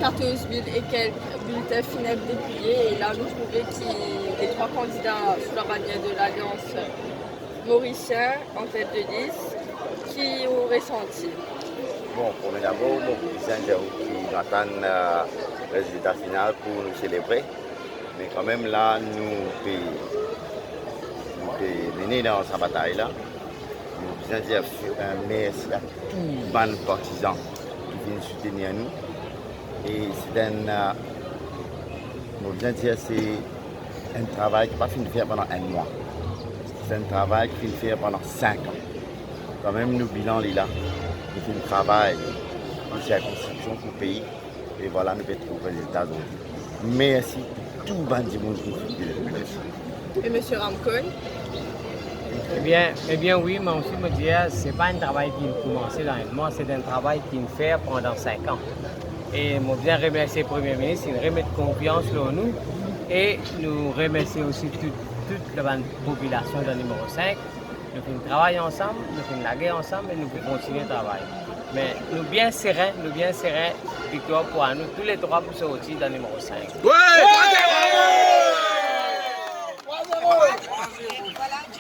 14 000 et quelques bulletins finaux dépouillés. Et là, nous trouvons que les trois candidats sous la bannière de l'Alliance mauricien en tête de liste, qui ont ressenti. Bon, pour nous d'abord, qui attendent le résultat final pour nous célébrer. Mais quand même là, nous menés dans sa bataille-là. Nous disons dire un merci à tous les partisans qui viennent soutenir nous. Et c'est un travail qui n'est pas fini de faire pendant un mois. C'est un travail qui finit de faire pendant 5 ans. Quand même, nous bilan là. Nous faisons un travail de circonscription pour le pays. Et voilà, nous faisons trouver les résultats aujourd'hui. Merci à tout le monde qui nous soutient. Et M. Ramcon? Eh bien oui, mais aussi me dire, ce n'est pas un travail qui commence dans un mois, c'est un travail qui fait pendant 5 ans. Et je bien remercier le Premier ministre, il remet confiance en nous. Et nous remercions aussi toute la population de numéro 5. Nous faisons travailler ensemble, nous faisons la guerre ensemble et nous pouvons continuer le travail. Mais nous bien sereins, victoire pour nous, tous les trois pour sortir dans le numéro 5. Ouais.